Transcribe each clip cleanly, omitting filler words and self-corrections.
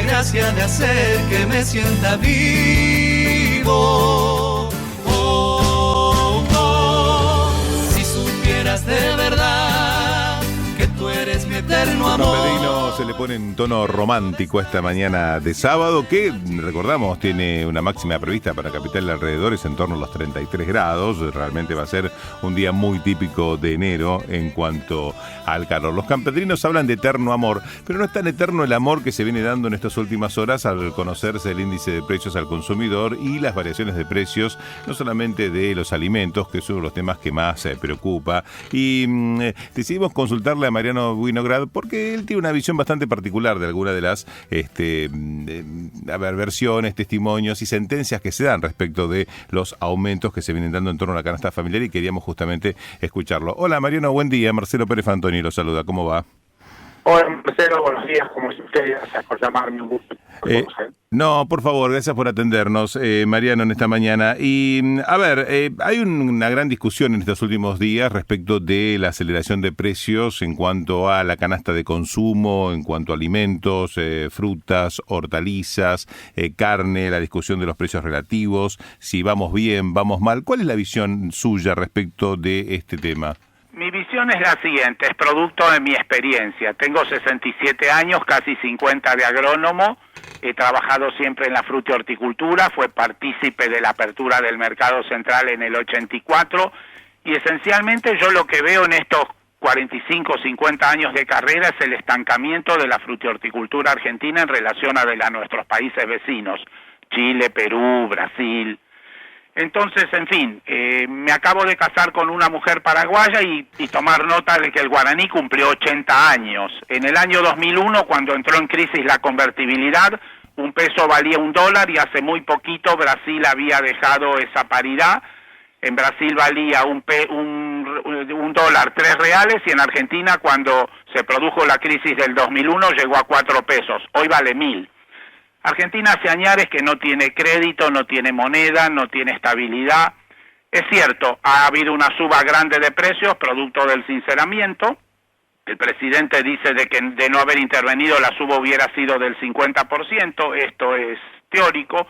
la gracia de hacer que me sienta vivo. Oh, oh, si supieras de verdad que tú eres mi eterno amor. Pedrino se le pone en tono romántico esta mañana de sábado, que recordamos tiene una máxima prevista para capital de alrededores en torno a los 33 grados. Realmente va a ser un día muy típico de enero en cuanto al calor. Los campesinos hablan de eterno amor, pero no es tan eterno el amor que se viene dando en estas últimas horas al conocerse el índice de precios al consumidor y las variaciones de precios, no solamente de los alimentos, que es uno de los temas que más preocupa. Y decidimos consultarle a Mariano Winograd porque él tiene una visión bastante particular de alguna de las versiones, testimonios y sentencias que se dan respecto de los aumentos que se vienen dando en torno a la canasta familiar, y queríamos justamente escucharlo. Hola Mariano, buen día. Marcelo Pérez Fantoni lo saluda. ¿Cómo va? Hola Marcelo, buenos días. ¿Cómo está usted? Gracias por llamarme, un gusto. No, por favor, gracias por atendernos, Mariano, en esta mañana. Y, a ver, hay una gran discusión en estos últimos días respecto de la aceleración de precios en cuanto a la canasta de consumo, en cuanto a alimentos, frutas, hortalizas, carne, la discusión de los precios relativos, si vamos bien, vamos mal. ¿Cuál es la visión suya respecto de este tema? Mi visión es la siguiente, es producto de mi experiencia. Tengo 67 años, casi 50 de agrónomo. He trabajado siempre en la fruta y horticultura, fue partícipe de la apertura del mercado central en el 84, y esencialmente yo lo que veo en estos 45 o 50 años de carrera es el estancamiento de la fruta y horticultura argentina en relación a nuestros países vecinos, Chile, Perú, Brasil. Entonces, en fin, me acabo de casar con una mujer paraguaya y tomar nota de que el guaraní cumplió 80 años. En el año 2001, cuando entró en crisis la convertibilidad, un peso valía $1 y hace muy poquito Brasil había dejado esa paridad. En Brasil valía un dólar 3 reales, y en Argentina, cuando se produjo la crisis del 2001, llegó a 4 pesos. Hoy vale 1.000. Argentina hace añares que no tiene crédito, no tiene moneda, no tiene estabilidad. Es cierto, ha habido una suba grande de precios, producto del sinceramiento. El presidente dice de que de no haber intervenido la suba hubiera sido del 50%, esto es teórico.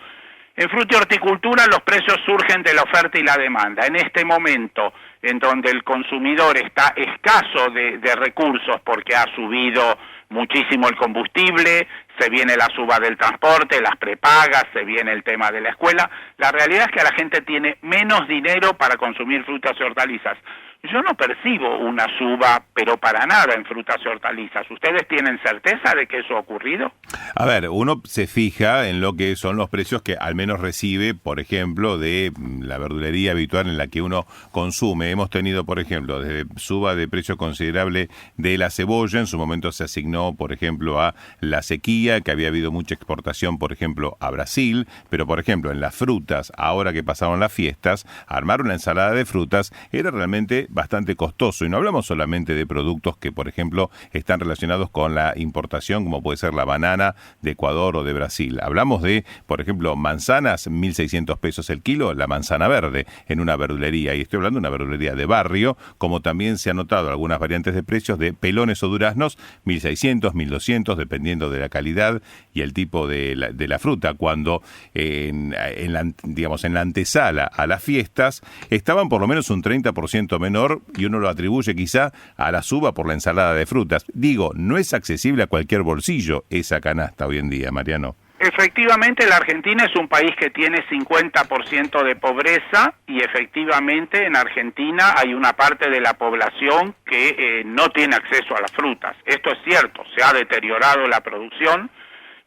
En fruta y horticultura los precios surgen de la oferta y la demanda. En este momento, en donde el consumidor está escaso de recursos porque ha subido muchísimo el combustible, se viene la suba del transporte, las prepagas, se viene el tema de la escuela, la realidad es que la gente tiene menos dinero para consumir frutas y hortalizas. Yo no percibo una suba, pero para nada, en frutas y hortalizas. ¿Ustedes tienen certeza de que eso ha ocurrido? A ver, uno se fija en lo que son los precios que al menos recibe, por ejemplo, de la verdulería habitual en la que uno consume. Hemos tenido, por ejemplo, desde suba de precio considerable de la cebolla. En su momento se asignó, por ejemplo, a la sequía, que había habido mucha exportación, por ejemplo, a Brasil. Pero, por ejemplo, en las frutas, ahora que pasaron las fiestas, armar una ensalada de frutas era realmente bastante costoso, y no hablamos solamente de productos que, por ejemplo, están relacionados con la importación, como puede ser la banana de Ecuador o de Brasil. Hablamos de, por ejemplo, manzanas, 1.600 pesos el kilo, la manzana verde, en una verdulería, y estoy hablando de una verdulería de barrio, como también se han notado algunas variantes de precios de pelones o duraznos, 1.600, 1.200, dependiendo de la calidad y el tipo de la fruta, cuando en la antesala a las fiestas estaban por lo menos un 30% menor, y uno lo atribuye quizá a la suba por la ensalada de frutas. Digo, no es accesible a cualquier bolsillo esa canasta hoy en día, Mariano. Efectivamente, la Argentina es un país que tiene 50% de pobreza, y efectivamente en Argentina hay una parte de la población que no tiene acceso a las frutas. Esto es cierto, se ha deteriorado la producción.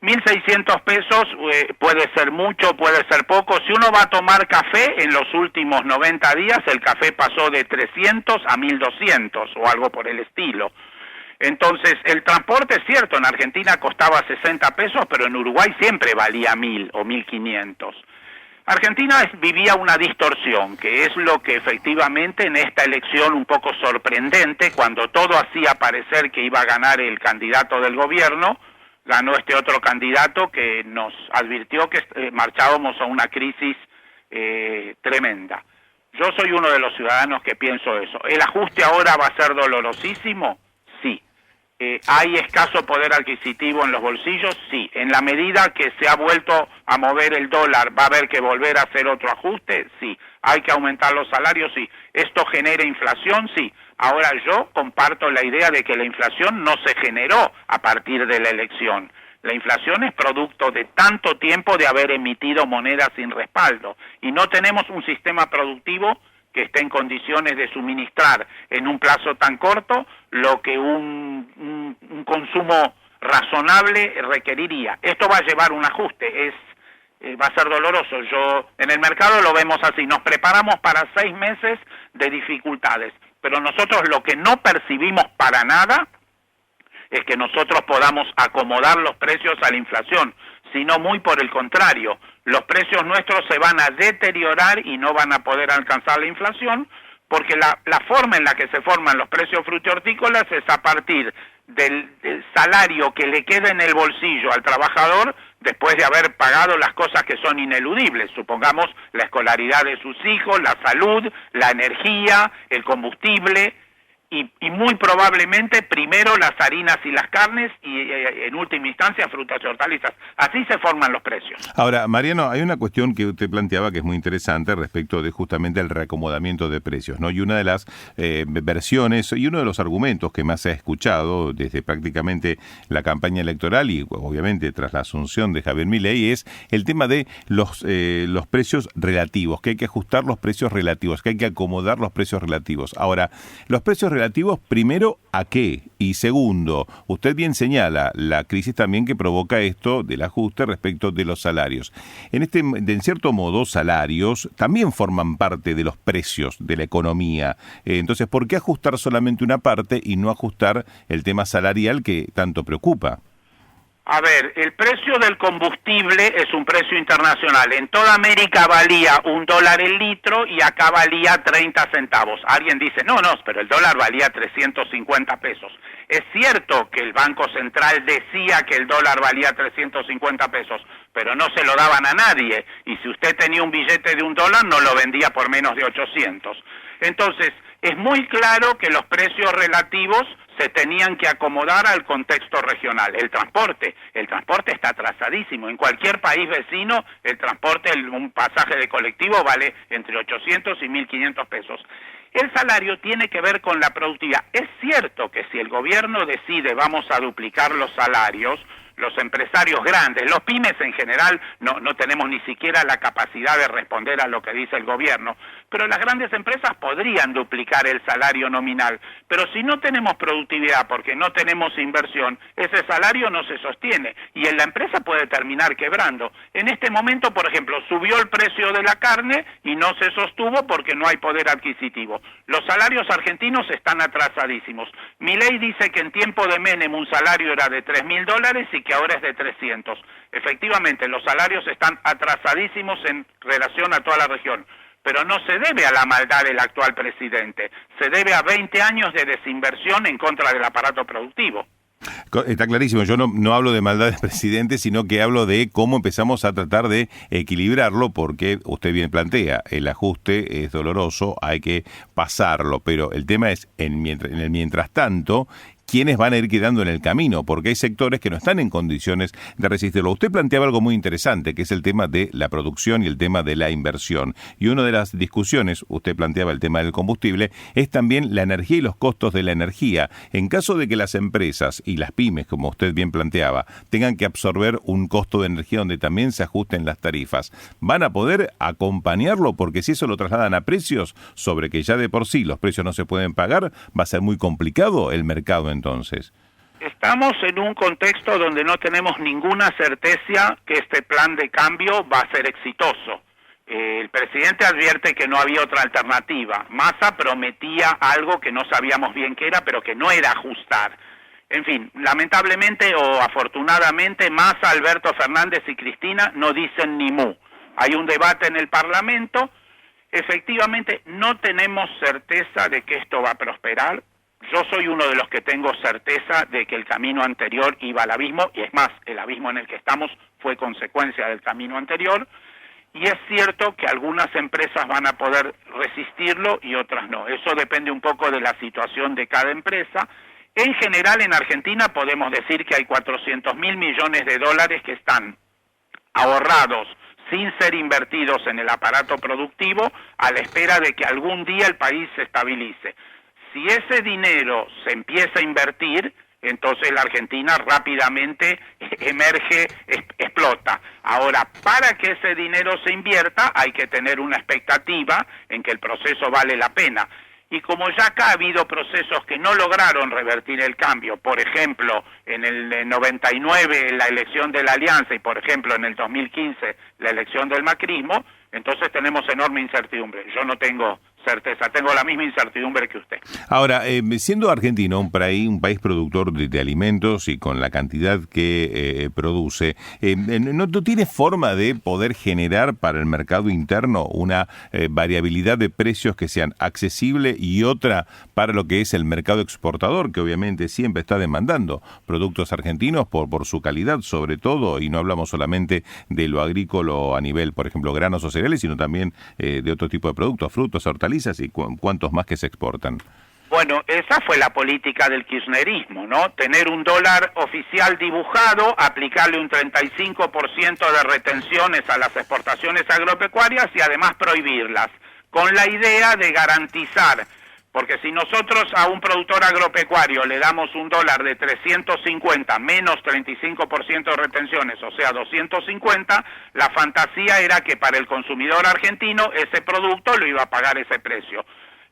1.600 pesos puede ser mucho, puede ser poco. Si uno va a tomar café, en los últimos 90 días el café pasó de 300 a 1.200 o algo por el estilo. Entonces, el transporte es cierto, en Argentina costaba 60 pesos, pero en Uruguay siempre valía 1.000 o 1.500. Argentina vivía una distorsión, que es lo que efectivamente en esta elección un poco sorprendente, cuando todo hacía parecer que iba a ganar el candidato del gobierno, ganó este otro candidato que nos advirtió que marchábamos a una crisis tremenda. Yo soy uno de los ciudadanos que pienso eso. ¿El ajuste ahora va a ser dolorosísimo? Sí. ¿Hay escaso poder adquisitivo en los bolsillos? Sí. En la medida que se ha vuelto a mover el dólar, ¿va a haber que volver a hacer otro ajuste? Sí. ¿Hay que aumentar los salarios? Sí. ¿Esto genera inflación? Sí. Ahora yo comparto la idea de que la inflación no se generó a partir de la elección. La inflación es producto de tanto tiempo de haber emitido monedas sin respaldo y no tenemos un sistema productivo que esté en condiciones de suministrar en un plazo tan corto lo que un consumo razonable requeriría. Esto va a llevar un ajuste, va a ser doloroso. En el mercado lo vemos así, nos preparamos para 6 meses de dificultades, pero nosotros lo que no percibimos para nada es que nosotros podamos acomodar los precios a la inflación, sino muy por el contrario, los precios nuestros se van a deteriorar y no van a poder alcanzar la inflación, porque la forma en la que se forman los precios frutícolas es a partir del salario que le queda en el bolsillo al trabajador después de haber pagado las cosas que son ineludibles, supongamos la escolaridad de sus hijos, la salud, la energía, el combustible, y muy probablemente primero las harinas y las carnes y en última instancia frutas y hortalizas. Así se forman los precios. Ahora, Mariano, hay una cuestión que usted planteaba que es muy interesante respecto de justamente el reacomodamiento de precios, ¿no? Y una de las versiones y uno de los argumentos que más se ha escuchado desde prácticamente la campaña electoral y obviamente tras la asunción de Javier Milei es el tema de los precios relativos, que hay que ajustar los precios relativos, que hay que acomodar los precios relativos. Ahora, los precios relativos, primero, ¿a qué? Y segundo, usted bien señala la crisis también que provoca esto del ajuste respecto de los salarios. En cierto modo, salarios también forman parte de los precios de la economía. Entonces, ¿por qué ajustar solamente una parte y no ajustar el tema salarial que tanto preocupa? A ver, el precio del combustible es un precio internacional. En toda América valía $1 el litro y acá valía 30 centavos. Alguien dice, no, pero el dólar valía 350 pesos. Es cierto que el Banco Central decía que el dólar valía 350 pesos, pero no se lo daban a nadie. Y si usted tenía un billete de $1, no lo vendía por menos de 800. Entonces, es muy claro que los precios relativos se tenían que acomodar al contexto regional. El transporte está atrasadísimo. En cualquier país vecino, el transporte, un pasaje de colectivo vale entre 800 y 1.500 pesos. El salario tiene que ver con la productividad. Es cierto que si el gobierno decide vamos a duplicar los salarios, los empresarios grandes, los pymes en general, no tenemos ni siquiera la capacidad de responder a lo que dice el gobierno, pero las grandes empresas podrían duplicar el salario nominal, pero si no tenemos productividad porque no tenemos inversión, ese salario no se sostiene y en la empresa puede terminar quebrando. En este momento, por ejemplo, subió el precio de la carne y no se sostuvo porque no hay poder adquisitivo. Los salarios argentinos están atrasadísimos. Milei dice que en tiempo de Menem un salario era de $3.000 y que ahora es de 300. Efectivamente, los salarios están atrasadísimos en relación a toda la región, pero no se debe a la maldad del actual presidente, se debe a 20 años de desinversión en contra del aparato productivo. Está clarísimo, yo no hablo de maldad del presidente, sino que hablo de cómo empezamos a tratar de equilibrarlo, porque usted bien plantea, el ajuste es doloroso, hay que pasarlo, pero el tema es, en el mientras tanto, ¿quiénes van a ir quedando en el camino? Porque hay sectores que no están en condiciones de resistirlo. Usted planteaba algo muy interesante, que es el tema de la producción y el tema de la inversión. Y una de las discusiones, usted planteaba el tema del combustible, es también la energía y los costos de la energía. En caso de que las empresas y las pymes, como usted bien planteaba, tengan que absorber un costo de energía donde también se ajusten las tarifas, ¿van a poder acompañarlo? Porque si eso lo trasladan a precios sobre que ya de por sí los precios no se pueden pagar, va a ser muy complicado el mercado entonces. Estamos en un contexto donde no tenemos ninguna certeza que este plan de cambio va a ser exitoso. El presidente advierte que no había otra alternativa. Massa prometía algo que no sabíamos bien qué era, pero que no era ajustar. En fin, lamentablemente o afortunadamente, Massa, Alberto Fernández y Cristina no dicen ni mu. Hay un debate en el Parlamento. Efectivamente, no tenemos certeza de que esto va a prosperar. Yo soy uno de los que tengo certeza de que el camino anterior iba al abismo, y es más, el abismo en el que estamos fue consecuencia del camino anterior, y es cierto que algunas empresas van a poder resistirlo y otras no. Eso depende un poco de la situación de cada empresa. En general, en Argentina podemos decir que hay 400.000 millones de dólares que están ahorrados sin ser invertidos en el aparato productivo a la espera de que algún día el país se estabilice. Si ese dinero se empieza a invertir, entonces la Argentina rápidamente emerge, explota. Ahora, para que ese dinero se invierta, hay que tener una expectativa en que el proceso vale la pena. Y como ya acá ha habido procesos que no lograron revertir el cambio, por ejemplo, en el 99 la elección de la Alianza y por ejemplo en el 2015 la elección del macrismo, entonces tenemos enorme incertidumbre. Yo no tengo certeza, tengo la misma incertidumbre que usted. Ahora, siendo Argentina un país productor de alimentos y con la cantidad que produce, ¿no tiene forma de poder generar para el mercado interno una variabilidad de precios que sean accesible y otra para lo que es el mercado exportador, que obviamente siempre está demandando productos argentinos por su calidad sobre todo, y no hablamos solamente de lo agrícola a nivel, por ejemplo, granos o cereales, sino también de otro tipo de productos, frutos, hortalizas y cuántos más que se exportan? Bueno, esa fue la política del kirchnerismo, ¿no? Tener un dólar oficial dibujado, aplicarle un 35% de retenciones a las exportaciones agropecuarias y además prohibirlas, con la idea de garantizar, porque si nosotros a un productor agropecuario le damos un dólar de 350 menos 35% de retenciones, o sea 250, la fantasía era que para el consumidor argentino ese producto lo iba a pagar ese precio.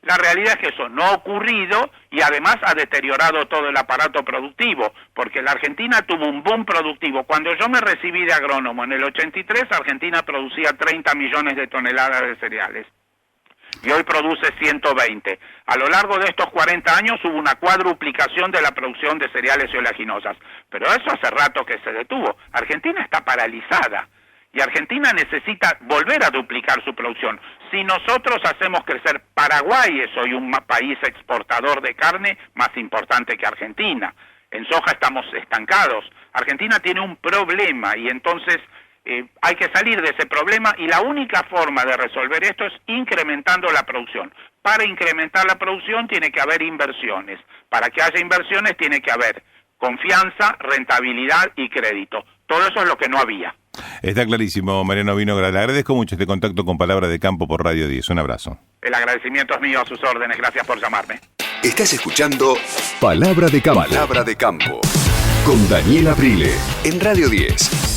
La realidad es que eso no ha ocurrido y además ha deteriorado todo el aparato productivo, porque la Argentina tuvo un boom productivo. Cuando yo me recibí de agrónomo en el 83, Argentina producía 30 millones de toneladas de cereales. Y hoy produce 120. A lo largo de estos 40 años hubo una cuadruplicación de la producción de cereales y oleaginosas. Pero eso hace rato que se detuvo. Argentina está paralizada. Y Argentina necesita volver a duplicar su producción. Si nosotros hacemos crecer, Paraguay es hoy un país exportador de carne más importante que Argentina. En soja estamos estancados. Argentina tiene un problema y entonces hay que salir de ese problema y la única forma de resolver esto es incrementando la producción. Para incrementar la producción tiene que haber inversiones. Para que haya inversiones tiene que haber confianza, rentabilidad y crédito. Todo eso es lo que no había. Está clarísimo, Mariano Vinogradov. Le agradezco mucho este contacto con Palabra de Campo por Radio 10. Un abrazo. El agradecimiento es mío, a sus órdenes. Gracias por llamarme. Estás escuchando Palabra de Campo. Palabra de Campo. Con Daniel Aprile en Radio 10.